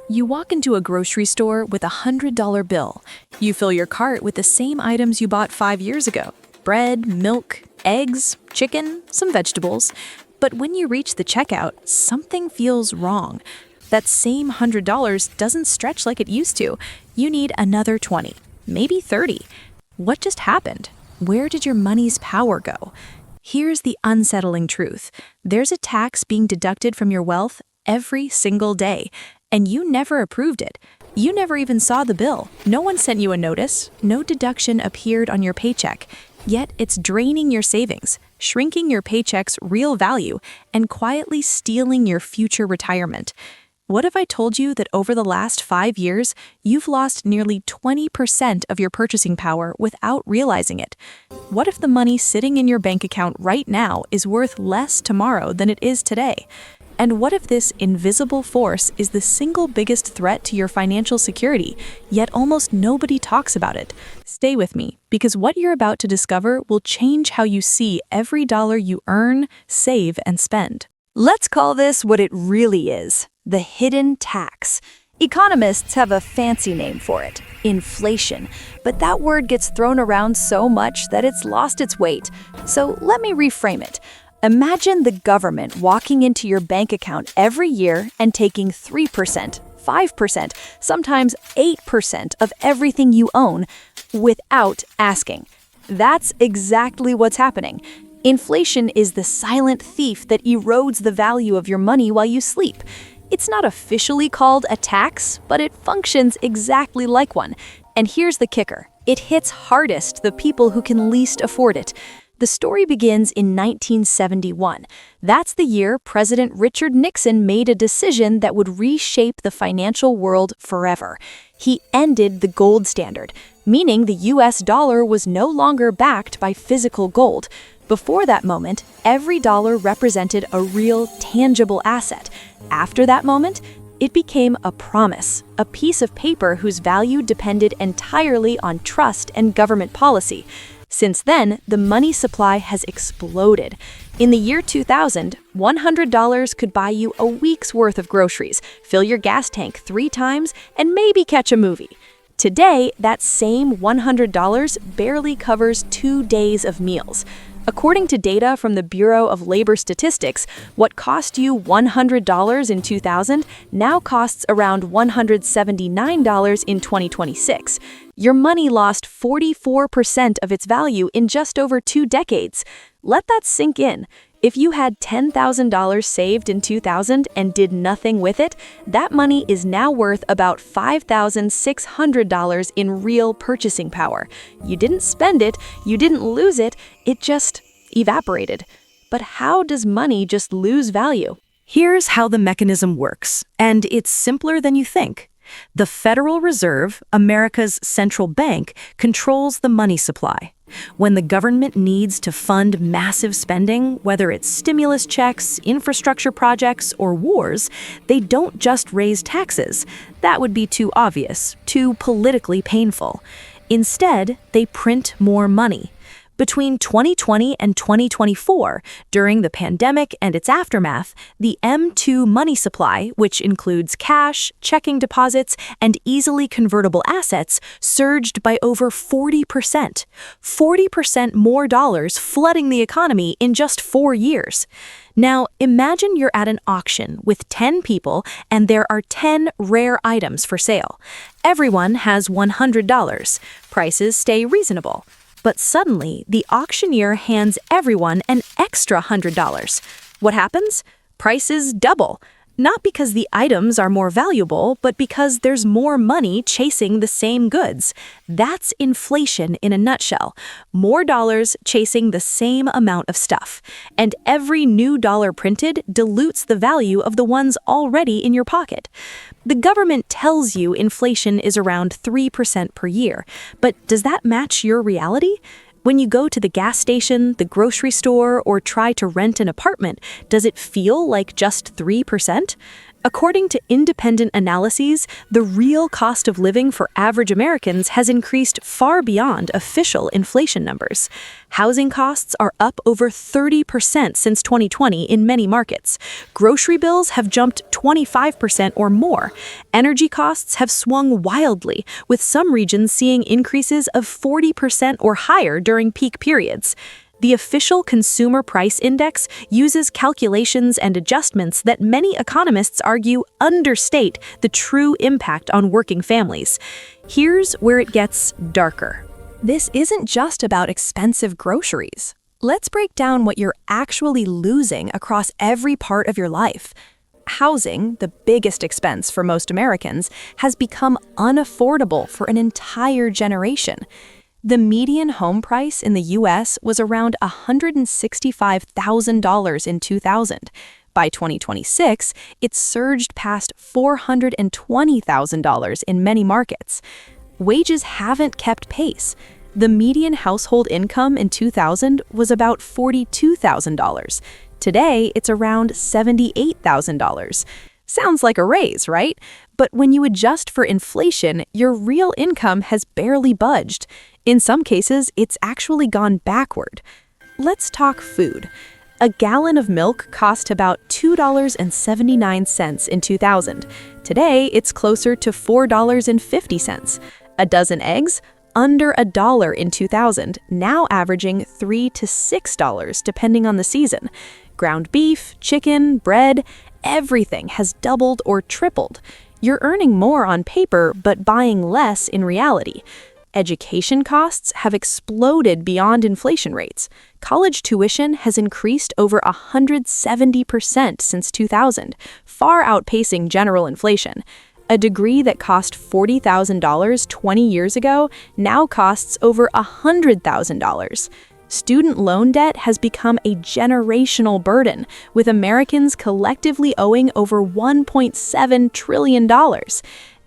You walk into a grocery store with a $100 bill. You fill your cart with the same items you bought 5 years ago: bread, milk, eggs, chicken, some vegetables. But when you reach the checkout, something feels wrong. That same $100 doesn't stretch like it used to. You need another 20, maybe 30. What just happened? Where did your money's power go? Here's the unsettling truth. There's a tax being deducted from your wealth every single day, and you never approved it. You never even saw the bill. No one sent you a notice. No deduction appeared on your paycheck. Yet it's draining your savings, shrinking your paycheck's real value, and quietly stealing your future retirement. What if I told you that over the last 5 years, you've lost nearly 20% of your purchasing power without realizing it? What if the money sitting in your bank account right now is worth less tomorrow than it is today? And what if this invisible force is the single biggest threat to your financial security, yet almost nobody talks about it? Stay with me, because what you're about to discover will change how you see every dollar you earn, save, and spend. Let's call this what it really is: the hidden tax. Economists have a fancy name for it: inflation. But that word gets thrown around so much that it's lost its weight. So let me reframe it. Imagine the government walking into your bank account every year and taking 3%, 5%, sometimes 8% of everything you own without asking. That's exactly what's happening. Inflation is the silent thief that erodes the value of your money while you sleep. It's not officially called a tax, but it functions exactly like one. And here's the kicker: it hits hardest the people who can least afford it. The story begins in 1971. That's the year President Richard Nixon made a decision that would reshape the financial world forever. He ended the gold standard, meaning the US dollar was no longer backed by physical gold. Before that moment, every dollar represented a real, tangible asset. After that moment, it became a promise, a piece of paper whose value depended entirely on trust and government policy. Since then, the money supply has exploded. In the year 2000, $100 could buy you a week's worth of groceries, fill your gas tank 3 times, and maybe catch a movie. Today, that same $100 barely covers 2 days of meals. According to data from the Bureau of Labor Statistics, what cost you $100 in 2000 now costs around $179 in 2026. Your money lost 44% of its value in just over 2 decades. Let that sink in. If you had $10,000 saved in 2000 and did nothing with it, that money is now worth about $5,600 in real purchasing power. You didn't spend it, you didn't lose it, it just evaporated. But how does money just lose value? Here's how the mechanism works, and it's simpler than you think. The Federal Reserve, America's central bank, controls the money supply. When the government needs to fund massive spending, whether it's stimulus checks, infrastructure projects, or wars, they don't just raise taxes. That would be too obvious, too politically painful. Instead, they print more money. Between 2020 and 2024, during the pandemic and its aftermath, the M2 money supply, which includes cash, checking deposits, and easily convertible assets, surged by over 40%. 40% more dollars flooding the economy in just 4 years. Now, imagine you're at an auction with 10 people and there are 10 rare items for sale. Everyone has $100. Prices stay reasonable. But suddenly, the auctioneer hands everyone an extra $100. What happens? Prices double. Not because the items are more valuable, but because there's more money chasing the same goods. That's inflation in a nutshell. More dollars chasing the same amount of stuff. And every new dollar printed dilutes the value of the ones already in your pocket. The government tells you inflation is around 3% per year, but does that match your reality? When you go to the gas station, the grocery store, or try to rent an apartment, does it feel like just 3%? According to independent analyses, the real cost of living for average Americans has increased far beyond official inflation numbers. Housing costs are up over 30% since 2020 in many markets. Grocery bills have jumped 25% or more. Energy costs have swung wildly, with some regions seeing increases of 40% or higher during peak periods. The official Consumer Price Index uses calculations and adjustments that many economists argue understate the true impact on working families. Here's where it gets darker. This isn't just about expensive groceries. Let's break down what you're actually losing across every part of your life. Housing, the biggest expense for most Americans, has become unaffordable for an entire generation. The median home price in the U.S. was around $165,000 in 2000. By 2026, it surged past $420,000 in many markets. Wages haven't kept pace. The median household income in 2000 was about $42,000. Today, it's around $78,000. Sounds like a raise, right? But when you adjust for inflation, your real income has barely budged. In some cases, it's actually gone backward. Let's talk food. A gallon of milk cost about $2.79 in 2000. Today, it's closer to $4.50. A dozen eggs? Under $1 in 2000, now averaging $3 to $6 depending on the season. Ground beef, chicken, bread, everything has doubled or tripled. You're earning more on paper, but buying less in reality. Education costs have exploded beyond inflation rates. College tuition has increased over 170% since 2000, far outpacing general inflation. A degree that cost $40,000 20 years ago now costs over $100,000. Student loan debt has become a generational burden, with Americans collectively owing over $1.7 trillion.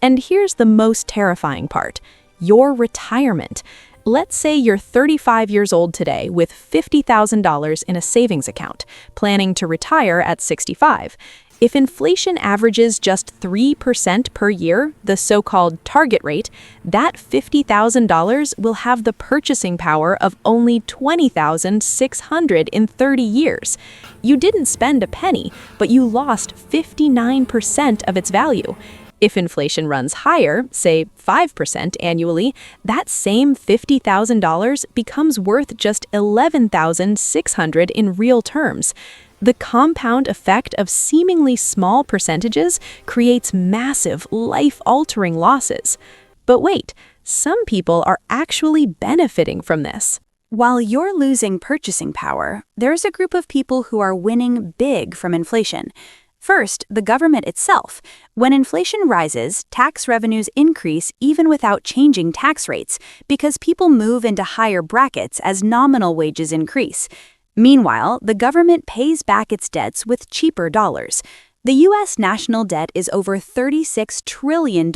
And here's the most terrifying part: your retirement. Let's say you're 35 years old today with $50,000 in a savings account, planning to retire at 65. If inflation averages just 3% per year, the so-called target rate, that $50,000 will have the purchasing power of only $20,600 in 30 years. You didn't spend a penny, but you lost 59% of its value. If inflation runs higher, say 5% annually, that same $50,000 becomes worth just $11,600 in real terms. The compound effect of seemingly small percentages creates massive, life-altering losses. But wait, some people are actually benefiting from this. While you're losing purchasing power, there's a group of people who are winning big from inflation. First, the government itself. When inflation rises, tax revenues increase even without changing tax rates, because people move into higher brackets as nominal wages increase. Meanwhile, the government pays back its debts with cheaper dollars. The U.S. national debt is over $36 trillion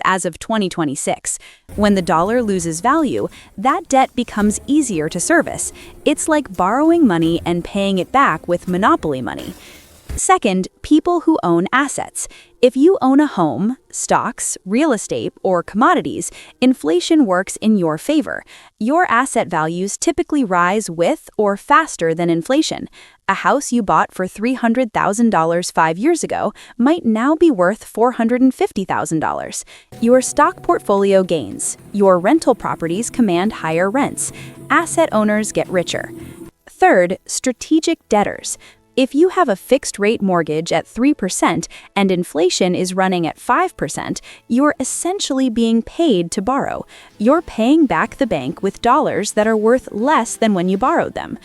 as of 2026. When the dollar loses value, that debt becomes easier to service. It's like borrowing money and paying it back with monopoly money. Second, people who own assets. If you own a home, stocks, real estate, or commodities, inflation works in your favor. Your asset values typically rise with or faster than inflation. A house you bought for $300,000 5 years ago might now be worth $450,000. Your stock portfolio gains. Your rental properties command higher rents. Asset owners get richer. Third, strategic debtors. If you have a fixed-rate mortgage at 3% and inflation is running at 5%, you're essentially being paid to borrow. You're paying back the bank with dollars that are worth less than when you borrowed them.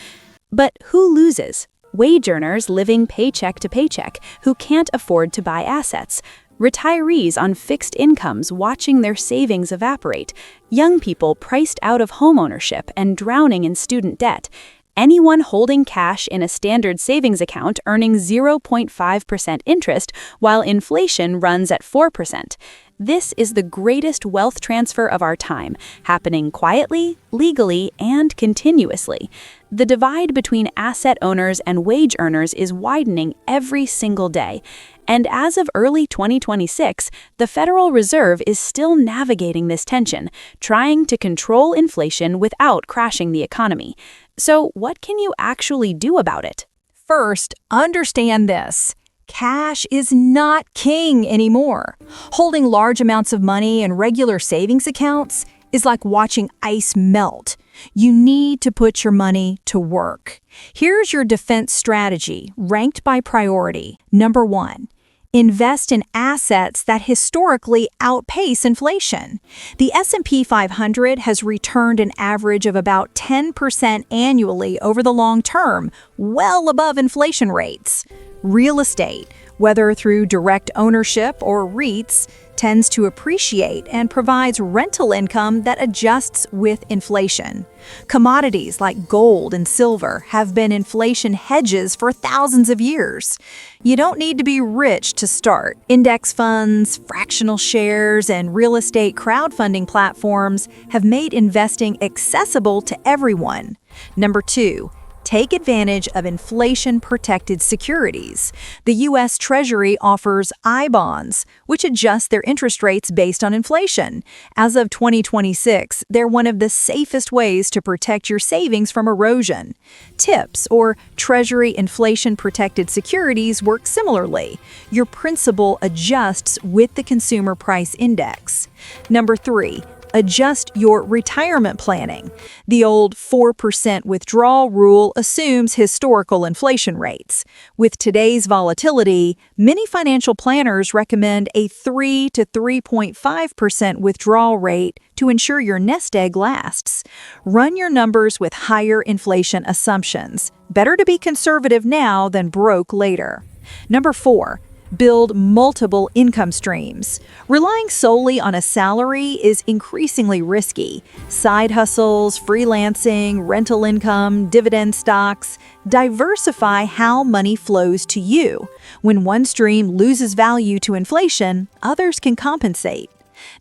But who loses? Wage earners living paycheck to paycheck who can't afford to buy assets. Retirees on fixed incomes watching their savings evaporate. Young people priced out of homeownership and drowning in student debt. Anyone holding cash in a standard savings account earning 0.5% interest while inflation runs at 4%. This is the greatest wealth transfer of our time, happening quietly, legally, and continuously. The divide between asset owners and wage earners is widening every single day. And as of early 2026, the Federal Reserve is still navigating this tension, trying to control inflation without crashing the economy. So, what can you actually do about it? First, understand this. Cash is not king anymore. Holding large amounts of money in regular savings accounts is like watching ice melt. You need to put your money to work. Here's your defense strategy, ranked by priority. Number 1. Invest in assets that historically outpace inflation. The S&P 500 has returned an average of about 10% annually over the long term, well above inflation rates. Real estate, whether through direct ownership or REITs, tends to appreciate and provides rental income that adjusts with inflation. Commodities like gold and silver have been inflation hedges for thousands of years. You don't need to be rich to start. Index funds, fractional shares, and real estate crowdfunding platforms have made investing accessible to everyone. Number 2. Take advantage of inflation-protected securities. The U.S. Treasury offers I-bonds, which adjust their interest rates based on inflation. As of 2026, they're one of the safest ways to protect your savings from erosion. TIPS, or Treasury inflation-protected securities, work similarly. Your principal adjusts with the Consumer Price Index. Number 3. Adjust your retirement planning. The old 4% withdrawal rule assumes historical inflation rates. With today's volatility, many financial planners recommend a 3 to 3.5% withdrawal rate to ensure your nest egg lasts. Run your numbers with higher inflation assumptions. Better to be conservative now than broke later. Number 4. Build multiple income streams. Relying solely on a salary is increasingly risky. Side hustles, freelancing, rental income, dividend stocks. Diversify how money flows to you. When one stream loses value to inflation, others can compensate.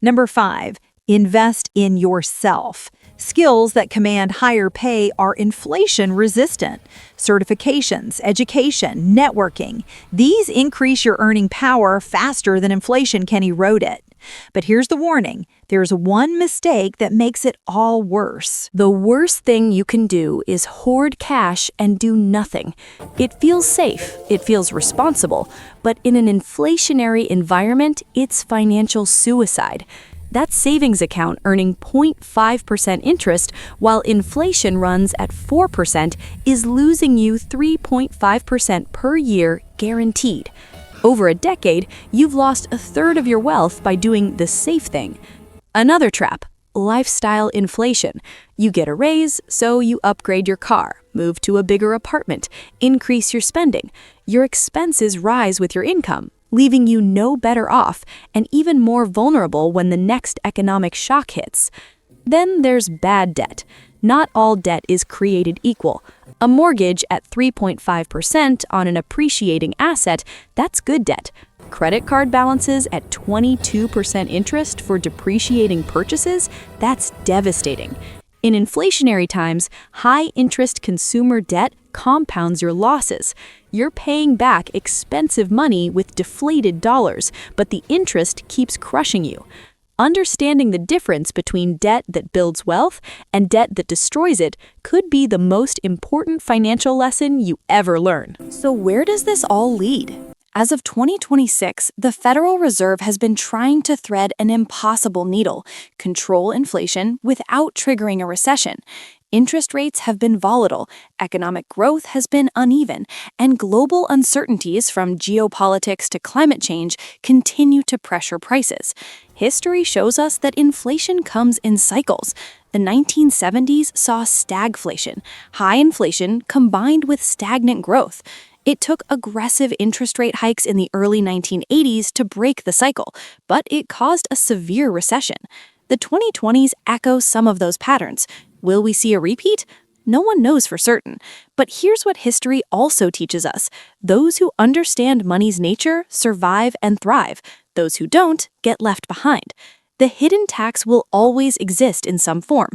Number 5. Invest in yourself. Skills that command higher pay are inflation-resistant. Certifications, education, networking. These increase your earning power faster than inflation can erode it. But here's the warning. There's one mistake that makes it all worse. The worst thing you can do is hoard cash and do nothing. It feels safe, it feels responsible, but in an inflationary environment, it's financial suicide. That savings account earning 0.5% interest while inflation runs at 4% is losing you 3.5% per year guaranteed. Over a decade, you've lost a third of your wealth by doing the safe thing. Another trap, lifestyle inflation. You get a raise, so you upgrade your car, move to a bigger apartment, increase your spending. Your expenses rise with your income, leaving you no better off and even more vulnerable when the next economic shock hits. Then there's bad debt. Not all debt is created equal. A mortgage at 3.5% on an appreciating asset, that's good debt. Credit card balances at 22% interest for depreciating purchases, that's devastating. In inflationary times, high-interest consumer debt compounds your losses. You're paying back expensive money with deflated dollars, but the interest keeps crushing you. Understanding the difference between debt that builds wealth and debt that destroys it could be the most important financial lesson you ever learn. So where does this all lead? As of 2026, the Federal Reserve has been trying to thread an impossible needle, control inflation without triggering a recession. Interest rates have been volatile, economic growth has been uneven, and global uncertainties from geopolitics to climate change continue to pressure prices. History shows us that inflation comes in cycles. The 1970s saw stagflation, high inflation combined with stagnant growth. It took aggressive interest rate hikes in the early 1980s to break the cycle, but it caused a severe recession. The 2020s echo some of those patterns. Will we see a repeat? No one knows for certain. But here's what history also teaches us. Those who understand money's nature survive and thrive. Those who don't get left behind. The hidden tax will always exist in some form.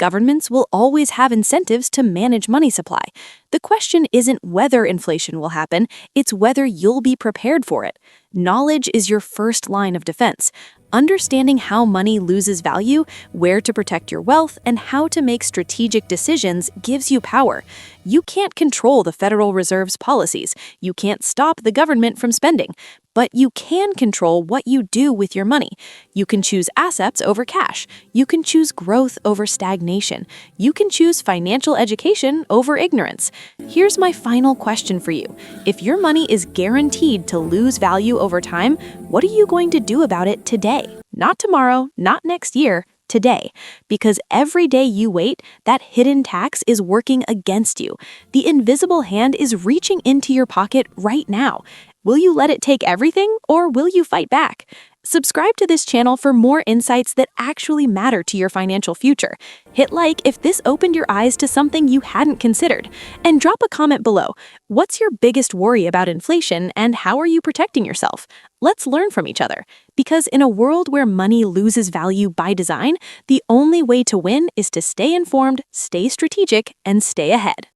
Governments will always have incentives to manage money supply. The question isn't whether inflation will happen, it's whether you'll be prepared for it. Knowledge is your first line of defense. Understanding how money loses value, where to protect your wealth, and how to make strategic decisions gives you power. You can't control the Federal Reserve's policies. You can't stop the government from spending. But you can control what you do with your money. You can choose assets over cash. You can choose growth over stagnation. You can choose financial education over ignorance. Here's my final question for you. If your money is guaranteed to lose value over time, what are you going to do about it today? Not tomorrow, not next year, today. Because every day you wait, that hidden tax is working against you. The invisible hand is reaching into your pocket right now. Will you let it take everything, or will you fight back? Subscribe to this channel for more insights that actually matter to your financial future. Hit like if this opened your eyes to something you hadn't considered. And drop a comment below. What's your biggest worry about inflation, and how are you protecting yourself? Let's learn from each other. Because in a world where money loses value by design, the only way to win is to stay informed, stay strategic, and stay ahead.